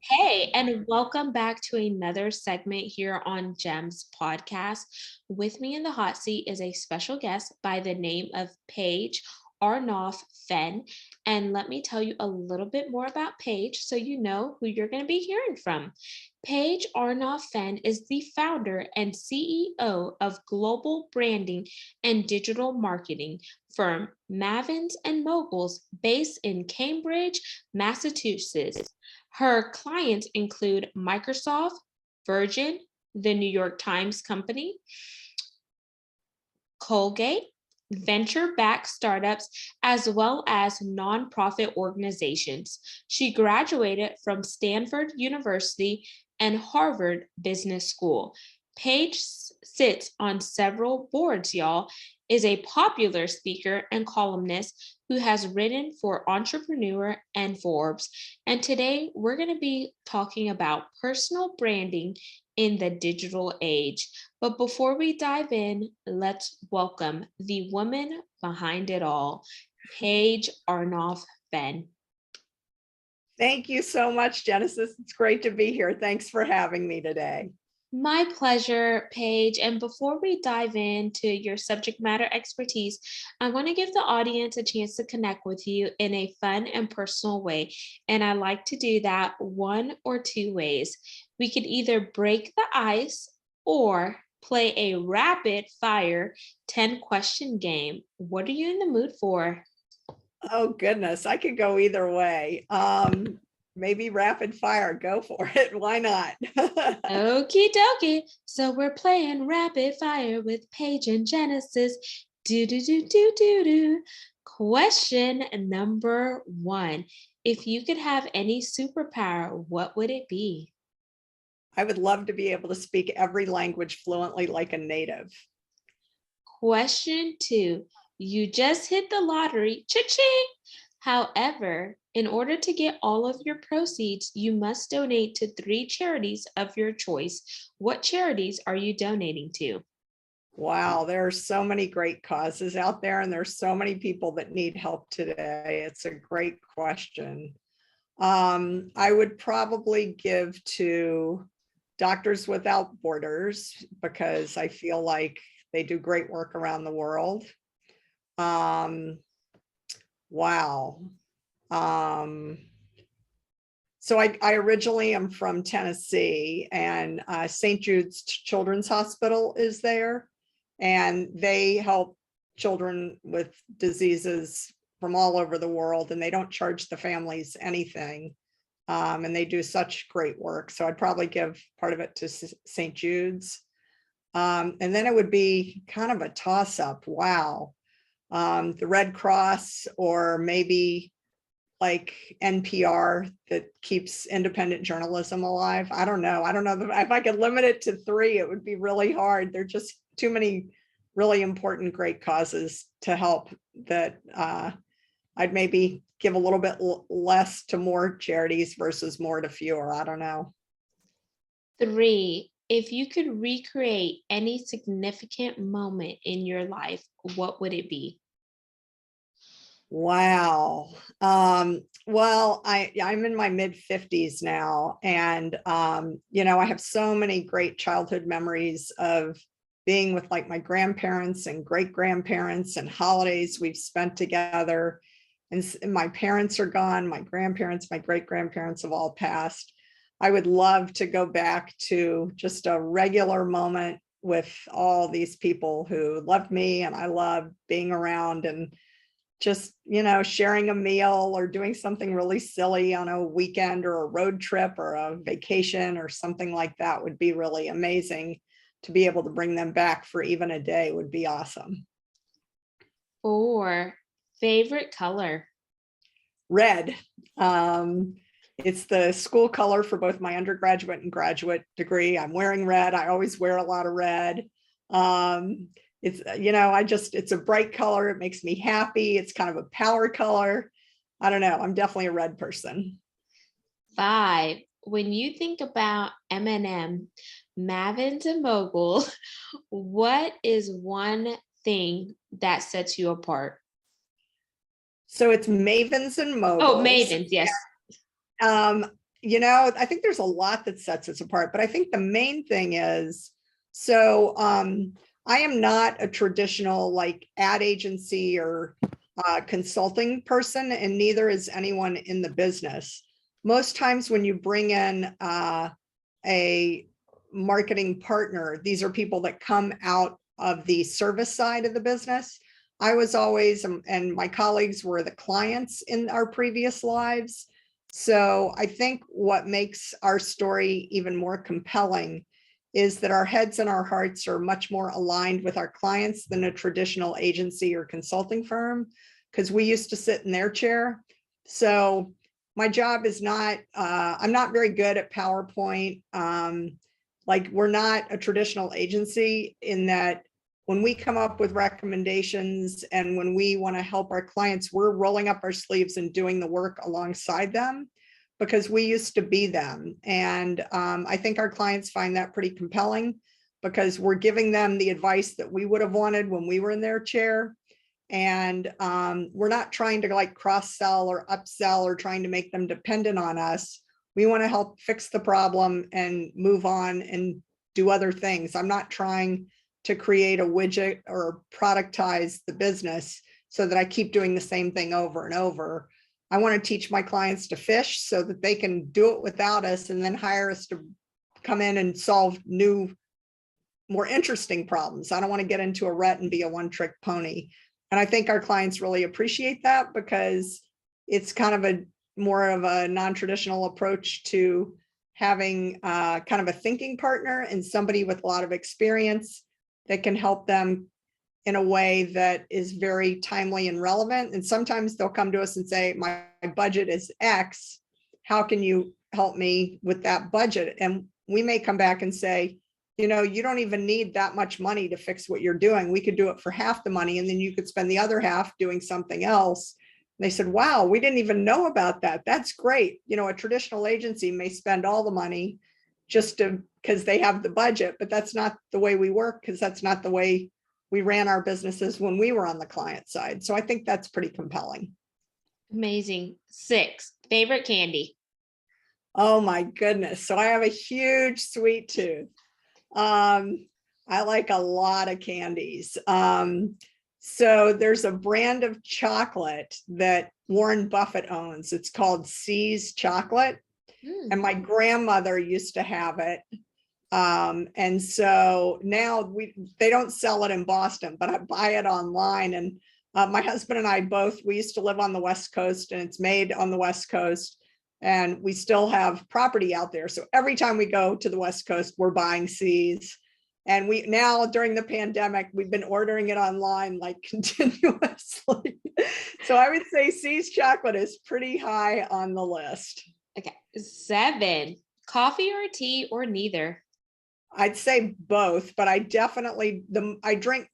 Hey, and welcome back to another segment here on GEMS podcast. With me in the hot seat is a special guest by the name of Paige Arnof-Fenn. And let me tell you a little bit more about Paige so you know who you're going to be hearing from. Paige Arnof-Fenn is the founder and CEO of global branding and digital marketing firm Mavens Moguls based in Cambridge, Massachusetts. Her clients include Microsoft, Virgin, the New York Times Company, Colgate, venture-backed startups, as well as nonprofit organizations. She graduated from Stanford University and Harvard Business School. Paige sits on several boards, y'all, is a popular speaker and columnist who has written for Entrepreneur and Forbes. And today we're going to be talking about personal branding in the digital age. But before we dive in, let's welcome the woman behind it all, Paige Arnof-Fenn. Thank you so much, Genesis. It's great to be here. Thanks for having me today. My pleasure, Paige. And before we dive into your subject matter expertise, I want to give the audience a chance to connect with you in a fun and personal way. And I like to do that one or two ways. We could either break the ice or play a rapid fire 10-question game. What are you in the mood for? Oh, goodness. I could go either way. Maybe rapid fire. Go for it. Why not? Okie dokie. So we're playing rapid fire with Paige and Genesis. Do do do do do do. Question number one. If you could have any superpower, what would it be? I would love to be able to speak every language fluently like a native. Question two. You just hit the lottery. Cha-ching! However, in order to get all of your proceeds, you must donate to 3 charities of your choice. What charities are you donating to? Wow, there are so many great causes out there, and there's so many people that need help today. It's a great question. I would probably give to Doctors Without Borders because I feel like they do great work around the world. Wow. So I originally am from Tennessee, and St. Jude's Children's Hospital is there, and they help children with diseases from all over the world, and they don't charge the families anything. And they do such great work. So I'd probably give part of it to St. Jude's. And then it would be kind of a toss-up. Wow. The Red Cross, or maybe like NPR that keeps independent journalism alive. I don't know. If I could limit it to 3, it would be really hard. There are just too many really important, great causes to help that I'd maybe give a little bit less to more charities versus more to fewer. I don't know. 3, if you could recreate any significant moment in your life, what would it be? Wow. Well, I'm in my mid 50s now, and I have so many great childhood memories of being with like my grandparents and great grandparents, and holidays we've spent together. And my parents are gone. My grandparents, my great grandparents have all passed. I would love to go back to just a regular moment with all these people who loved me and I loved being around, and just, sharing a meal or doing something really silly on a weekend or a road trip or a vacation or something like that would be really amazing. To be able to bring them back for even a day would be awesome. 4, favorite color? Red. It's the school color for both my undergraduate and graduate degree. I'm wearing red. I always wear a lot of red. It's, it's a bright color. It makes me happy. It's kind of a power color. I don't know. I'm definitely a red person. 5, when you think about M&M, Mavens and Mogul, what is one thing that sets you apart? So it's Mavens and Moguls. Oh, Mavens, yes. I think there's a lot that sets us apart, but I think the main thing is, so I am not a traditional like ad agency or consulting person, and neither is anyone in the business. Most times when you bring in a marketing partner, these are people that come out of the service side of the business. I was always, and my colleagues were the clients in our previous lives. So I think what makes our story even more compelling is that our heads and our hearts are much more aligned with our clients than a traditional agency or consulting firm, because we used to sit in their chair. So my job is not, I'm not very good at PowerPoint. Like, we're not a traditional agency in that when we come up with recommendations and when we want to help our clients, we're rolling up our sleeves and doing the work alongside them, because we used to be them. And I think our clients find that pretty compelling, because we're giving them the advice that we would have wanted when we were in their chair. And we're not trying to like cross-sell or upsell or trying to make them dependent on us. We want to help fix the problem and move on and do other things. I'm not trying to create a widget or productize the business so that I keep doing the same thing over and over. I want to teach my clients to fish so that they can do it without us and then hire us to come in and solve new, more interesting problems. I don't want to get into a rut and be a one-trick pony. And I think our clients really appreciate that, because it's kind of a more of a non-traditional approach to having kind of a thinking partner and somebody with a lot of experience that can help them in a way that is very timely and relevant. And sometimes they'll come to us and say, my budget is X. How can you help me with that budget? And we may come back and say, you don't even need that much money to fix what you're doing. We could do it for half the money, and then you could spend the other half doing something else. And they said, wow, we didn't even know about that. That's great. A traditional agency may spend all the money just because they have the budget, but that's not the way we work, because that's not the way we ran our businesses when we were on the client side. So I think that's pretty compelling. Amazing. 6, favorite candy. Oh my goodness. So I have a huge sweet tooth. I like a lot of candies. So there's a brand of chocolate that Warren Buffett owns. It's called C's chocolate. And my grandmother used to have it. And so now they don't sell it in Boston, but I buy it online. And my husband and I we used to live on the West Coast, and it's made on the West Coast. And we still have property out there. So every time we go to the West Coast, we're buying C's. And we now, during the pandemic, we've been ordering it online like continuously. So I would say C's chocolate is pretty high on the list. Okay. 7, coffee or tea or neither. I'd say both, but I drink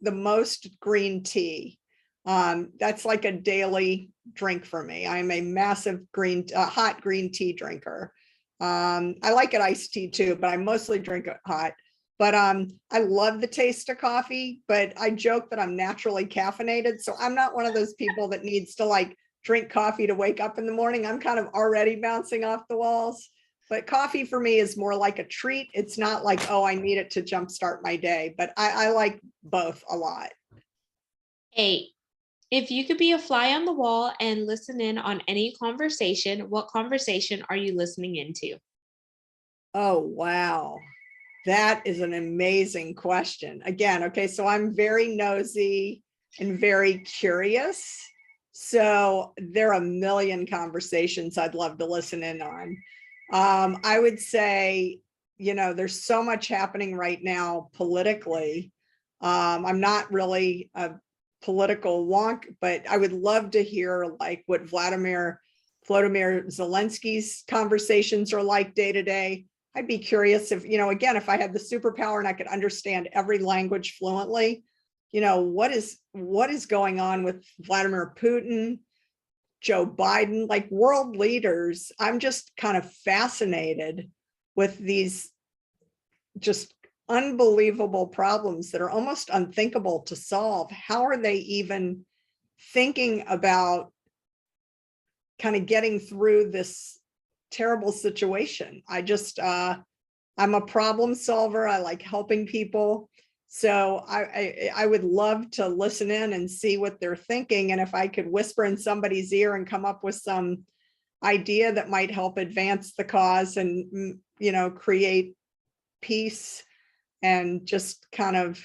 the most green tea. That's like a daily drink for me. I'm a massive hot green tea drinker. I like it iced tea too, but I mostly drink it hot. But I love the taste of coffee, but I joke that I'm naturally caffeinated. So I'm not one of those people that needs to like drink coffee to wake up in the morning. I'm kind of already bouncing off the walls. But coffee for me is more like a treat. It's not like, oh, I need it to jumpstart my day. But I like both a lot. 8, if you could be a fly on the wall and listen in on any conversation, what conversation are you listening into? Oh, wow. That is an amazing question. Again, okay, so I'm very nosy and very curious. So there are a million conversations I'd love to listen in on. I would say, there's so much happening right now politically. I'm not really a political wonk, but I would love to hear like what Vladimir Zelensky's conversations are like day to day. I'd be curious if, again, if I had the superpower and I could understand every language fluently, what is going on with Vladimir Putin, Joe Biden, like world leaders. I'm just kind of fascinated with these just unbelievable problems that are almost unthinkable to solve. How are they even thinking about kind of getting through this terrible situation. I'm a problem solver. I like helping people. So I would love to listen in and see what they're thinking. And if I could whisper in somebody's ear and come up with some idea that might help advance the cause and, create peace and just kind of,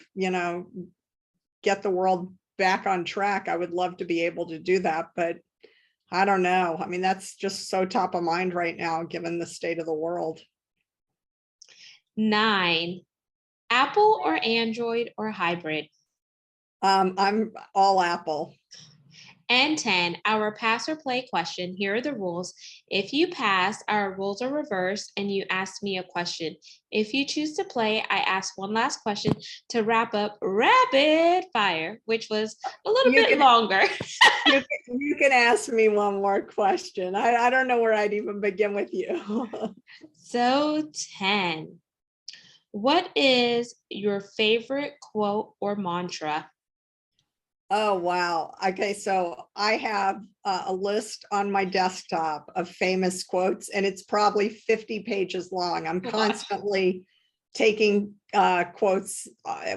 get the world back on track, I would love to be able to do that. But I don't know. I mean, that's just so top of mind right now, given the state of the world. 9, Apple or Android or hybrid? I'm all Apple. And 10, our pass or play question. Here are the rules. If you pass, our rules are reversed and you ask me a question. If you choose to play, I ask one last question to wrap up rapid fire, which was a little bit longer. You can ask me one more question. I don't know where I'd even begin with you. So 10, what is your favorite quote or mantra? Oh, wow. Okay, so I have a list on my desktop of famous quotes, and it's probably 50 pages long. I'm constantly taking quotes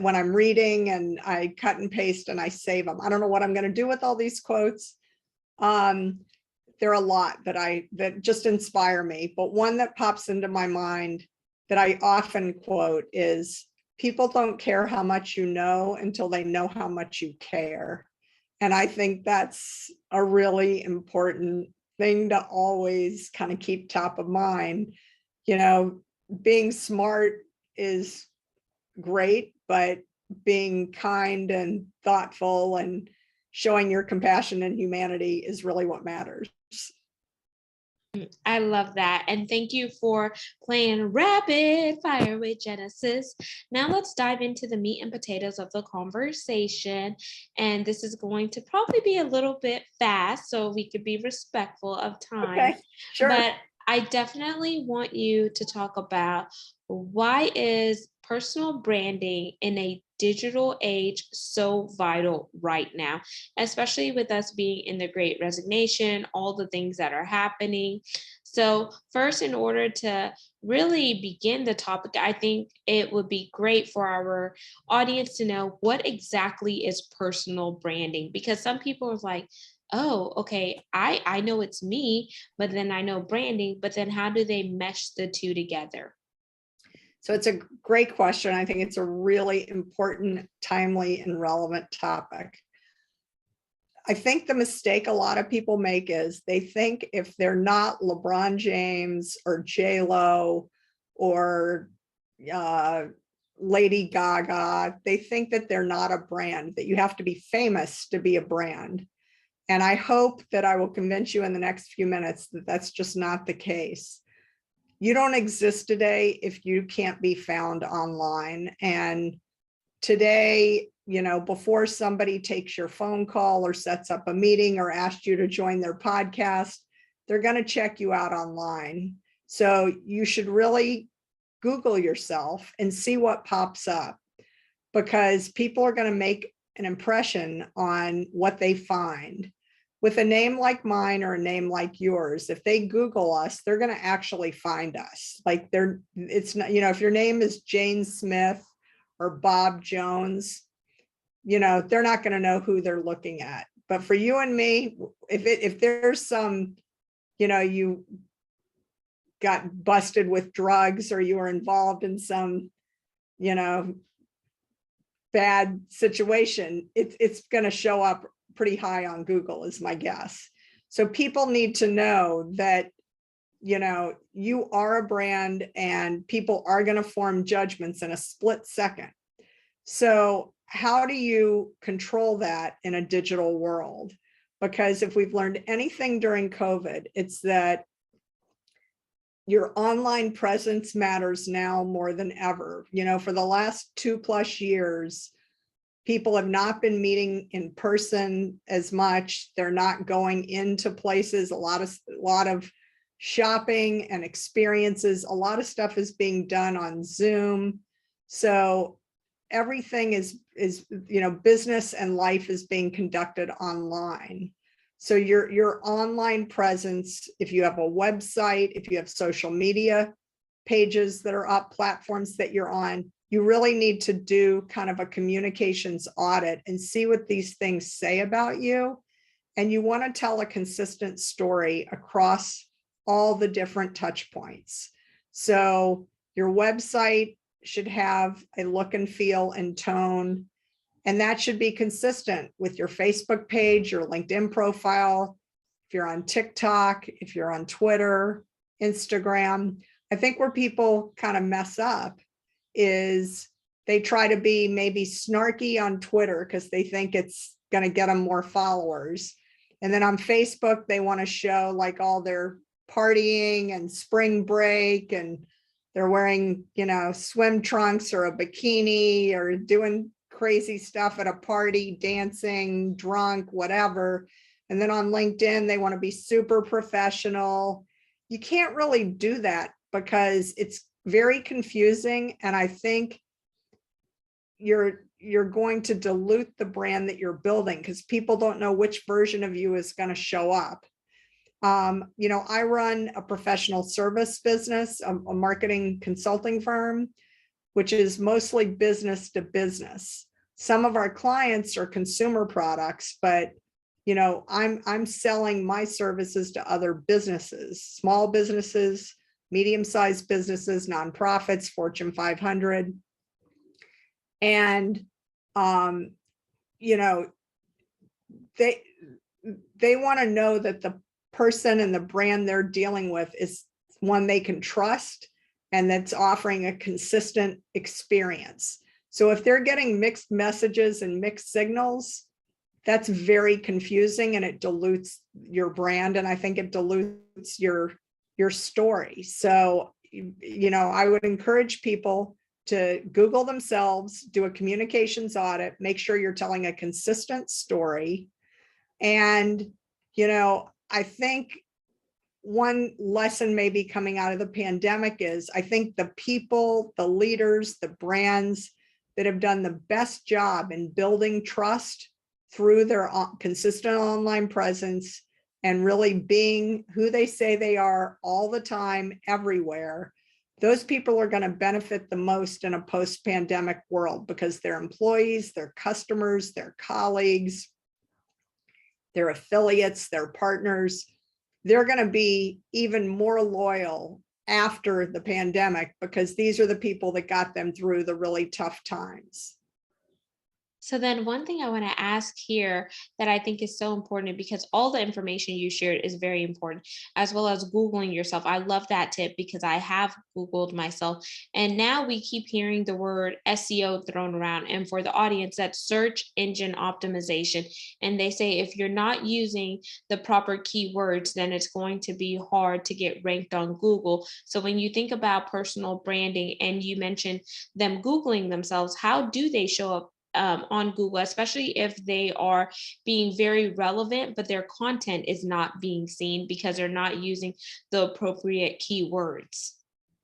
when I'm reading, and I cut and paste and I save them. I don't know what I'm going to do with all these quotes. There are a lot that just inspire me, but one that pops into my mind that I often quote is, people don't care how much you know until they know how much you care. And I think that's a really important thing to always kind of keep top of mind. Being smart is great, but being kind and thoughtful and showing your compassion and humanity is really what matters. I love that. And thank you for playing rapid fire with Genesis. Now let's dive into the meat and potatoes of the conversation. And this is going to probably be a little bit fast, so we could be respectful of time. Okay, sure. But I definitely want you to talk about, why is personal branding in a digital age so vital right now, especially with us being in the Great Resignation, all the things that are happening. So first, in order to really begin the topic, I think it would be great for our audience to know what exactly is personal branding, because some people are like, oh, okay, I know it's me, but then I know branding, but then how do they mesh the two together? So it's a great question. I think it's a really important, timely, and relevant topic. I think the mistake a lot of people make is they think if they're not LeBron James or J-Lo or Lady Gaga, they think that they're not a brand, that you have to be famous to be a brand. And I hope that I will convince you in the next few minutes that that's just not the case. You don't exist today if you can't be found online. And today, before somebody takes your phone call or sets up a meeting or asks you to join their podcast, they're going to check you out online. So you should really Google yourself and see what pops up, because people are going to make an impression on what they find. With a name like mine or a name like yours, if they Google us, they're going to actually find us. Like it's not, if your name is Jane Smith or Bob Jones, they're not going to know who they're looking at. But for you and me, if there's some, you got busted with drugs or you were involved in some, bad situation, it's going to show up pretty high on Google is my guess. So people need to know that, you are a brand and people are going to form judgments in a split second. So how do you control that in a digital world? Because if we've learned anything during COVID, it's that your online presence matters now more than ever. For the last 2+ years, people have not been meeting in person as much. They're not going into places. A lot of shopping and experiences. A lot of stuff is being done on Zoom. So everything is business and life is being conducted online. So your online presence, if you have a website, if you have social media pages that are up, platforms that you're on, you really need to do kind of a communications audit and see what these things say about you. And you want to tell a consistent story across all the different touch points. So your website should have a look and feel and tone, and that should be consistent with your Facebook page, your LinkedIn profile, if you're on TikTok, if you're on Twitter, Instagram. I think where people kind of mess up is they try to be maybe snarky on Twitter because they think it's going to get them more followers. And then on Facebook, they want to show like all their partying and spring break, and they're wearing, swim trunks or a bikini or doing crazy stuff at a party, dancing, drunk, whatever. And then on LinkedIn, they want to be super professional. You can't really do that because it's very confusing. And I think you're going to dilute the brand that you're building because people don't know which version of you is going to show up. I run a professional service business, a marketing consulting firm, which is mostly business to business. Some of our clients are consumer products, but I'm selling my services to other businesses, small businesses, medium-sized businesses, nonprofits, Fortune 500. And they want to know that the person and the brand they're dealing with is one they can trust and that's offering a consistent experience. So if they're getting mixed messages and mixed signals, that's very confusing and it dilutes your brand. And I think it dilutes your story. So, I would encourage people to Google themselves, do a communications audit, make sure you're telling a consistent story. And, I think one lesson maybe coming out of the pandemic is I think the people, the leaders, the brands that have done the best job in building trust through their consistent online presence and really being who they say they are all the time, everywhere, those people are going to benefit the most in a post-pandemic world because their employees, their customers, their colleagues, their affiliates, their partners, they're going to be even more loyal after the pandemic because these are the people that got them through the really tough times. So then one thing I want to ask here that I think is so important because all the information you shared is very important, as well as Googling yourself. I love that tip because I have Googled myself. And now we keep hearing the word SEO thrown around. And for the audience, that's search engine optimization. And they say if you're not using the proper keywords, then it's going to be hard to get ranked on Google. So when you think about personal branding and you mentioned them Googling themselves, how do they show up on Google, especially if they are being very relevant, but their content is not being seen because they're not using the appropriate keywords?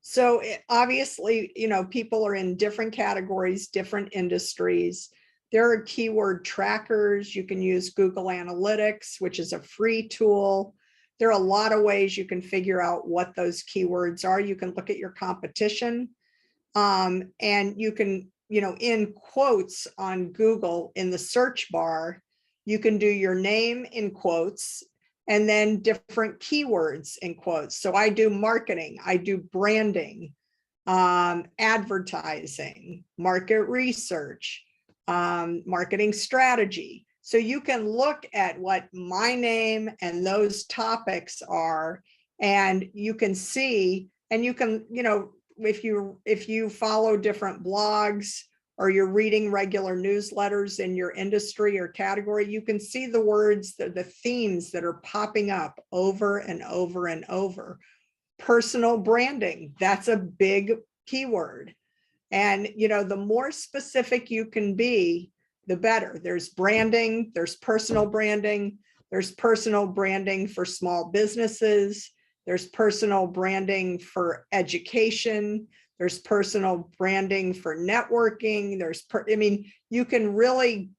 So obviously, people are in different categories, different industries. There are keyword trackers. You can use Google Analytics, which is a free tool. There are a lot of ways you can figure out what those keywords are. You can look at your competition, and you can in quotes on Google in the search bar, you can do your name in quotes and then different keywords in quotes. So I do marketing, I do branding, advertising, market research, marketing strategy. So you can look at what my name and those topics are, and you can see, and you can, if you follow different blogs or you're reading regular newsletters in your industry or category, you can see the words, the themes that are popping up over and over and over. Personal branding, that's a big keyword. And, the more specific you can be, the better. There's branding, there's personal branding for small businesses. There's personal branding for education. There's personal branding for networking. You can really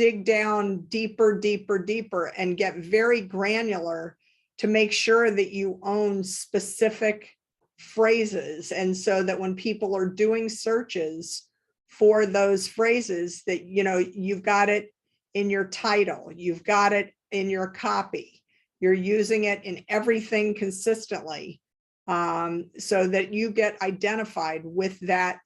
dig down deeper, deeper, deeper, and get very granular to make sure that you own specific phrases. And so that when people are doing searches for those phrases, that, you know, you've got it in your title, you've got it in your copy, you're using it in everything consistently, so that you get identified with that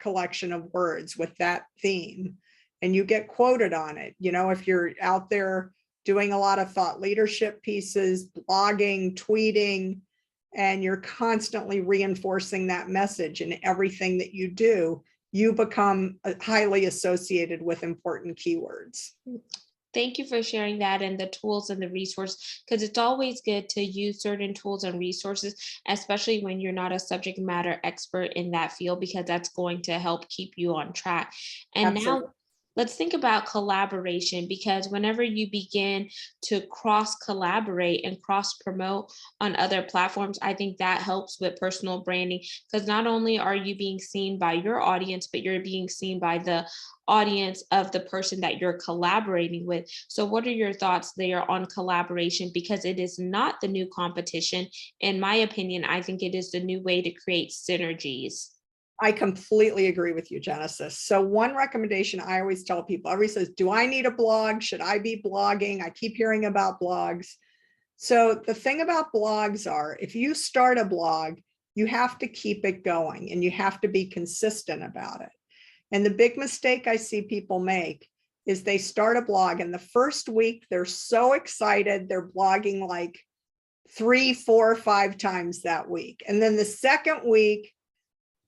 collection of words, with that theme, and you get quoted on it. You know, if you're out there doing a lot of thought leadership pieces, blogging, tweeting, and you're constantly reinforcing that message in everything that you do, you become highly associated with important keywords. Thank you for sharing that and the tools and the resource, because it's always good to use certain tools and resources, especially when you're not a subject matter expert in that field, because that's going to help keep you on track. And Absolutely. now let's think about collaboration, because whenever you begin to cross collaborate and cross promote on other platforms, I think that helps with personal branding, because not only are you being seen by your audience, but you're being seen by the audience of the person that you're collaborating with. So what are your thoughts there on collaboration? Because it is not the new competition. In my opinion, I think it is the new way to create synergies. I completely agree with you, Genesis. So one recommendation I always tell people, everybody says, do I need a blog? Should I be blogging? I keep hearing about blogs. So the thing about blogs are, if you start a blog, you have to keep it going and you have to be consistent about it. And the big mistake I see people make is they start a blog, and the first week they're so excited, they're blogging like 3, 4, 5 times that week. And then the second week,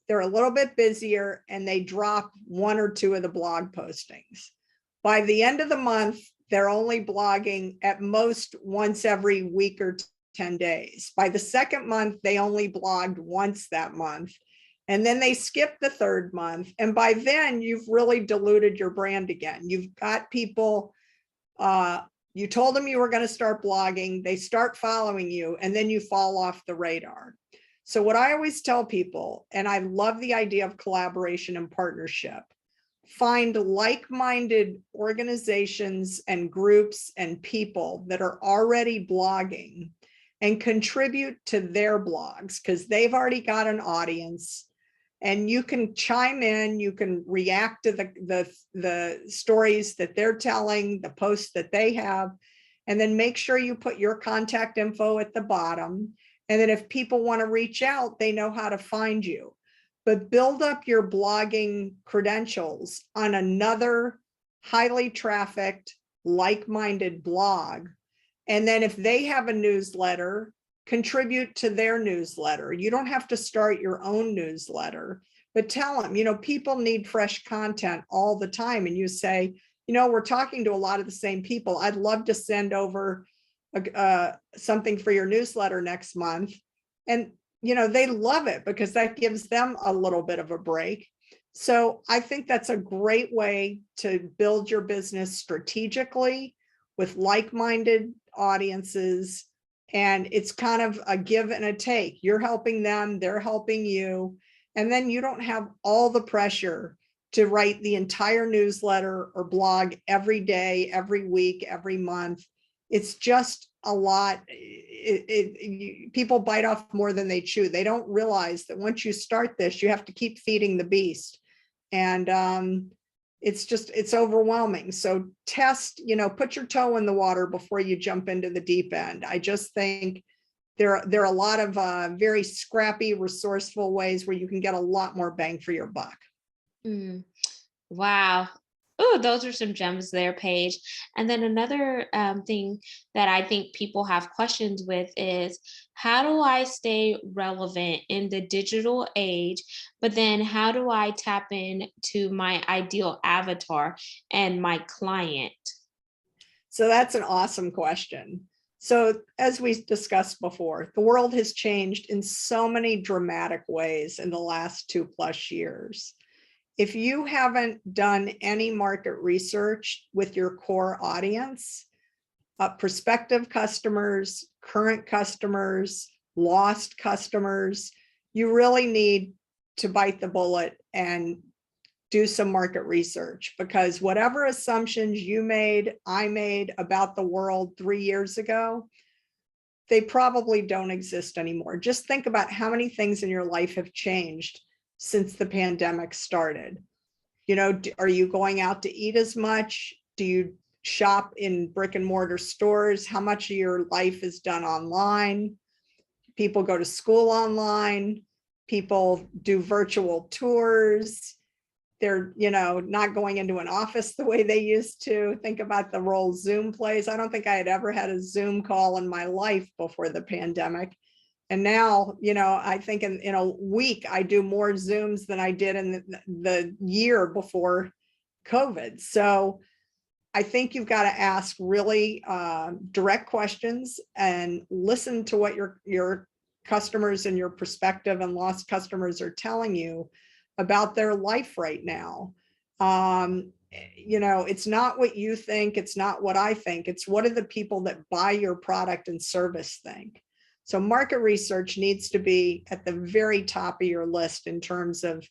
they're a little bit busier and they drop 1 or 2 of the blog postings. By the end of the month, they're only blogging at most once every week or 10 days. By the second month, they only blogged once that month. And then they skip the third month. And by then you've really diluted your brand again. You've got people, you told them you were going to start blogging, they start following you, and then you fall off the radar. So what I always tell people, and I love the idea of collaboration and partnership, find like-minded organizations and groups and people that are already blogging and contribute to their blogs, because they've already got an audience. And you can chime in, you can react to the stories that they're telling, the posts that they have, and then make sure you put your contact info at the bottom. And then if people want to reach out, they know how to find you. But build up your blogging credentials on another highly trafficked, like-minded blog. And then if they have a newsletter, contribute to their newsletter. You don't have to start your own newsletter, but tell them, you know, people need fresh content all the time. And you say, you know, we're talking to a lot of the same people. I'd love to send over something for your newsletter next month. And, you know, they love it because that gives them a little bit of a break. So I think that's a great way to build your business strategically with like-minded audiences. And it's kind of a give and a take. You're helping them, they're helping you. And then you don't have all the pressure to write the entire newsletter or blog every day, every week, every month. It's just a lot. People bite off more than they chew. They don't realize that once you start this, you have to keep feeding the beast. And it's overwhelming. So test, you know, put your toe in the water before you jump into the deep end. I just think there are a lot of very scrappy, resourceful ways where you can get a lot more bang for your buck. Mm. Wow. Oh, those are some gems there, Paige. And then another thing that I think people have questions with is, how do I stay relevant in the digital age? But then how do I tap into my ideal avatar and my client? So that's an awesome question. So as we discussed before, the world has changed in so many dramatic ways in the last 2+ years. If you haven't done any market research with your core audience, prospective customers, current customers, lost customers, you really need to bite the bullet and do some market research, because whatever assumptions you made, I made about the world 3 years ago, they probably don't exist anymore. Just think about how many things in your life have changed since the pandemic started. You know, are you going out to eat as much? Do you shop in brick and mortar stores? How much of your life is done online? People go to school online. People do virtual tours. They're, you know, not going into an office the way they used to. Think about the role Zoom plays. I don't think I had ever had a Zoom call in my life before the pandemic. And now, you know, I think in a week, I do more Zooms than I did in the year before COVID. So I think you've got to ask really direct questions and listen to what your customers and your prospective and lost customers are telling you about their life right now. You know, it's not what you think, it's not what I think, it's what do the people that buy your product and service think. So market research needs to be at the very top of your list in terms of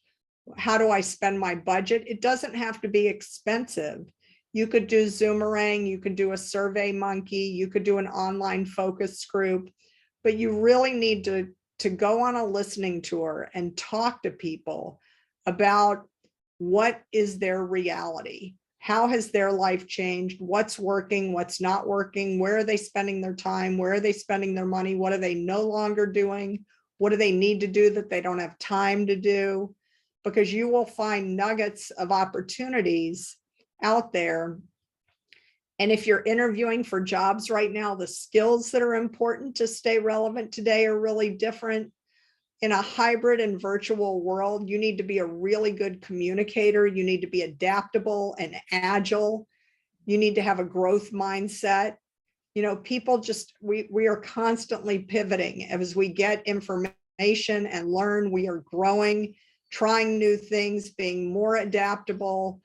how do I spend my budget? It doesn't have to be expensive. You could do Zoomerang, you could do a Survey Monkey, you could do an online focus group, but you really need to go on a listening tour and talk to people about what is their reality. How has their life changed? What's working? What's not working? Where are they spending their time? Where are they spending their money? What are they no longer doing? What do they need to do that they don't have time to do? Because you will find nuggets of opportunities out there. And if you're interviewing for jobs right now, the skills that are important to stay relevant today are really different. In a hybrid and virtual world, you need to be a really good communicator. You need to be adaptable and agile. You need to have a growth mindset. You know, people just, we are constantly pivoting as we get information and learn. We are growing, trying new things, being more adaptable.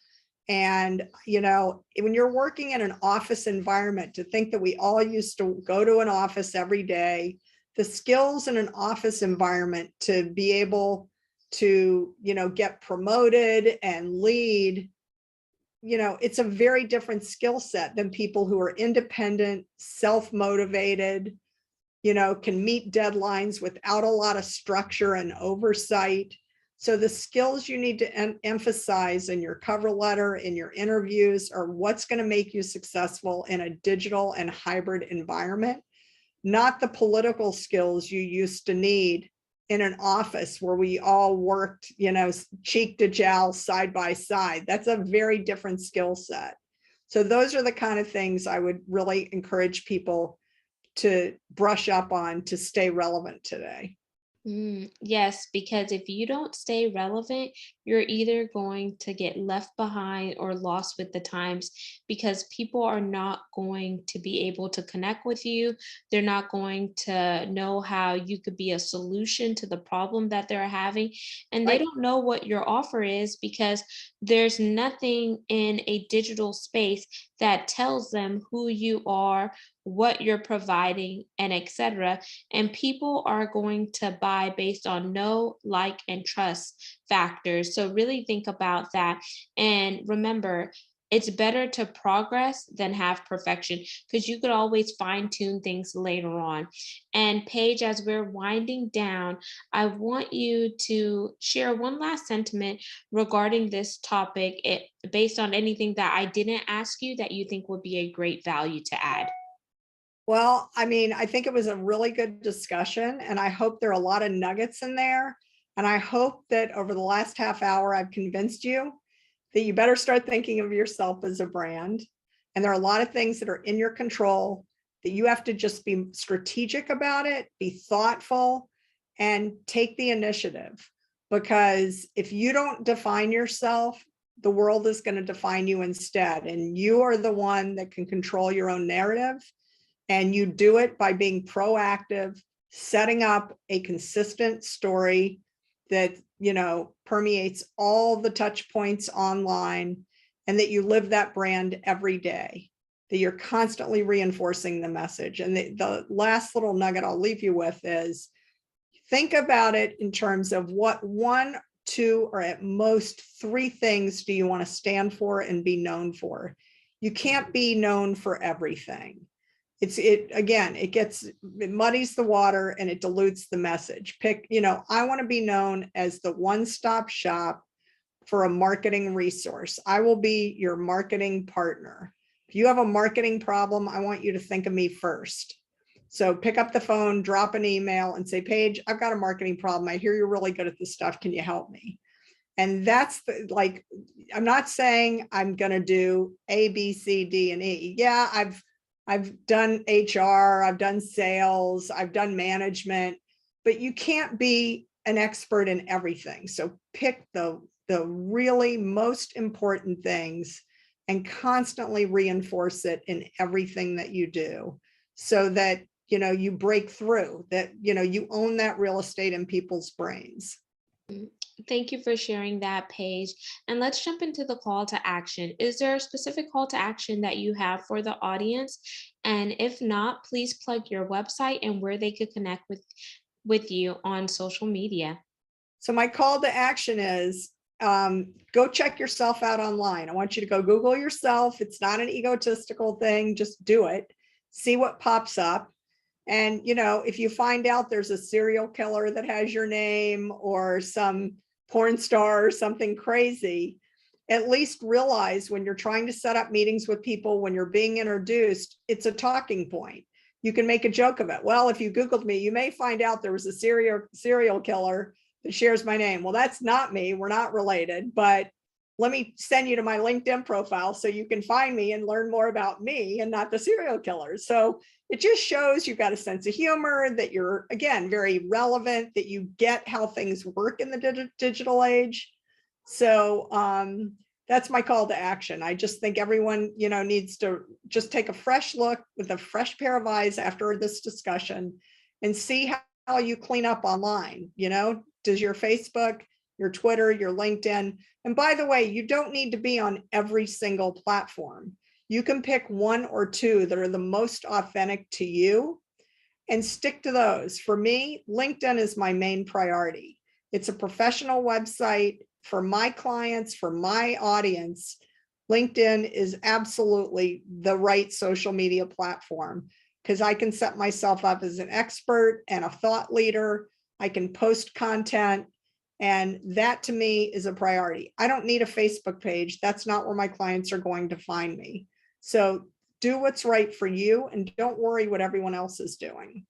And, you know, when you're working in an office environment, to think that we all used to go to an office every day, the skills in an office environment to be able to, you know, get promoted and lead, you know, it's a very different skill set than people who are independent, self-motivated, you know, can meet deadlines without a lot of structure and oversight. So the skills you need to emphasize in your cover letter, in your interviews, are what's going to make you successful in a digital and hybrid environment, not the political skills you used to need in an office where we all worked, you know, cheek to jowl, side by side. That's a very different skill set. So those are the kind of things I would really encourage people to brush up on to stay relevant today. Yes, because if you don't stay relevant, you're either going to get left behind or lost with the times, because people are not going to be able to connect with you. They're not going to know how you could be a solution to the problem that they're having. And they Right. don't know what your offer is, because there's nothing in a digital space that tells them who you are, what you're providing, and etc. And people are going to buy based on know, like, and trust factors. So really think about that. And remember, it's better to progress than have perfection, because you could always fine tune things later on. And Paige, as we're winding down, I want you to share one last sentiment regarding this topic, based on anything that I didn't ask you that you think would be a great value to add. Well, I mean, I think it was a really good discussion, and I hope there are a lot of nuggets in there. And I hope that over the last half hour, I've convinced you that you better start thinking of yourself as a brand. And there are a lot of things that are in your control that you have to just be strategic about it, be thoughtful, and take the initiative. Because if you don't define yourself, the world is going to define you instead. And you are the one that can control your own narrative. And you do it by being proactive, setting up a consistent story that, you know, permeates all the touch points online, and that you live that brand every day, that you're constantly reinforcing the message. And the last little nugget I'll leave you with is, think about it in terms of what 1, 2 or at most 3 things do you want to stand for and be known for. You can't be known for everything. It muddies the water and it dilutes the message. I want to be known as the one-stop shop for a marketing resource. I will be your marketing partner. If you have a marketing problem, I want you to think of me first. So pick up the phone, drop an email and say, Paige, I've got a marketing problem. I hear you're really good at this stuff. Can you help me? And that's I'm not saying I'm going to do A, B, C, D, and E. Yeah, I've done HR, I've done sales, I've done management, but you can't be an expert in everything. So pick the really most important things and constantly reinforce it in everything that you do, so that you break through, that you own that real estate in people's brains. Thank you for sharing that, Paige. And let's jump into the call to action. Is there a specific call to action that you have for the audience? And if not, please plug your website and where they could connect with you on social media. So my call to action is go check yourself out online. I want you to go Google yourself. It's not an egotistical thing. Just do it. See what pops up. And, if you find out there's a serial killer that has your name, or some porn star or something crazy, at least realize when you're trying to set up meetings with people, when you're being introduced, it's a talking point. You can make a joke of it. Well, if you Googled me, you may find out there was a serial killer that shares my name. Well, that's not me. We're not related, but let me send you to my LinkedIn profile so you can find me and learn more about me and not the serial killer. So it just shows you've got a sense of humor, that you're, again, very relevant, that you get how things work in the digital age. So that's my call to action. I just think everyone, needs to just take a fresh look with a fresh pair of eyes after this discussion and see how you clean up online. Does your Facebook, your Twitter, your LinkedIn, and by the way, you don't need to be on every single platform. You can pick 1 or 2 that are the most authentic to you and stick to those. For me, LinkedIn is my main priority. It's a professional website for my clients, for my audience. LinkedIn is absolutely the right social media platform, because I can set myself up as an expert and a thought leader. I can post content. And that to me is a priority. I don't need a Facebook page. That's not where my clients are going to find me. So do what's right for you and don't worry what everyone else is doing.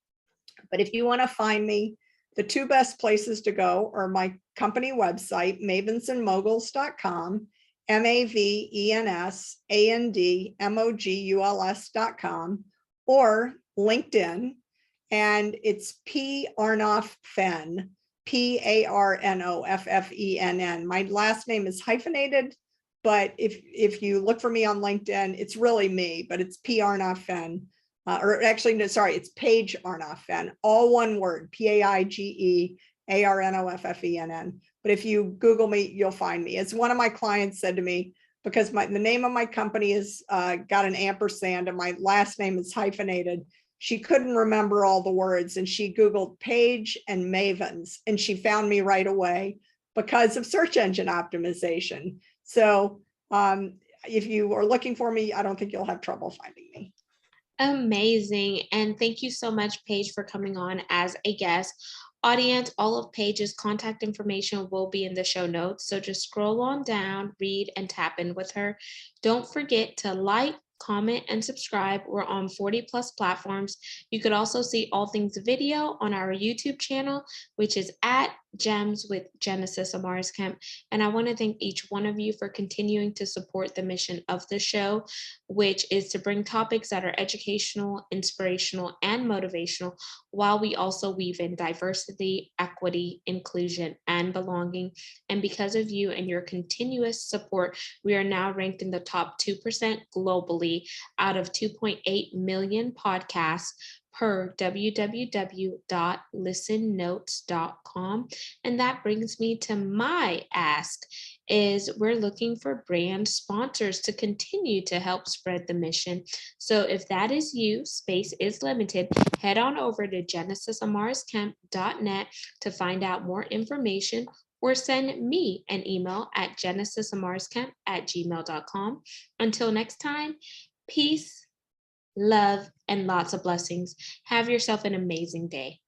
But if you want to find me, the 2 best places to go are my company website, mavensandmoguls.com, mavensandmoguls.com, or LinkedIn, and it's P. Arnof-Fenn. P-A-R-N-O-F-F-E-N-N. My last name is hyphenated, but if you look for me on LinkedIn, it's really me, but it's P. Arnof-Fenn. It's Paige Arnof-Fenn, all one word, P-A-I-G-E-A-R-N-O-F-F-E-N-N. But if you Google me, you'll find me. As one of my clients said to me, because the name of my company is got an ampersand and my last name is hyphenated, she couldn't remember all the words, and she Googled Paige and Mavens, and she found me right away because of search engine optimization. So if you are looking for me, I don't think you'll have trouble finding me. Amazing. And thank you so much, Paige, for coming on as a guest. Audience, all of Paige's contact information will be in the show notes. So just scroll on down, read, and tap in with her. Don't forget to like, comment, and subscribe. We're on 40 plus platforms. You could also see all things video on our YouTube channel, which is at Gems with Genesis Amaris Kemp. And I want to thank each one of you for continuing to support the mission of the show, which is to bring topics that are educational, inspirational, and motivational, while we also weave in diversity, equity, inclusion, and belonging. And because of you and your continuous support, we are now ranked in the top 2% globally out of 2.8 million podcasts per www.listennotes.com. And that brings me to my ask is we're looking for brand sponsors to continue to help spread the mission. So if that is you, space is limited, head on over to genesisamarisKemp.net to find out more information or send me an email at genesisamarisKemp@gmail.com. Until next time, peace, love, and lots of blessings. Have yourself an amazing day.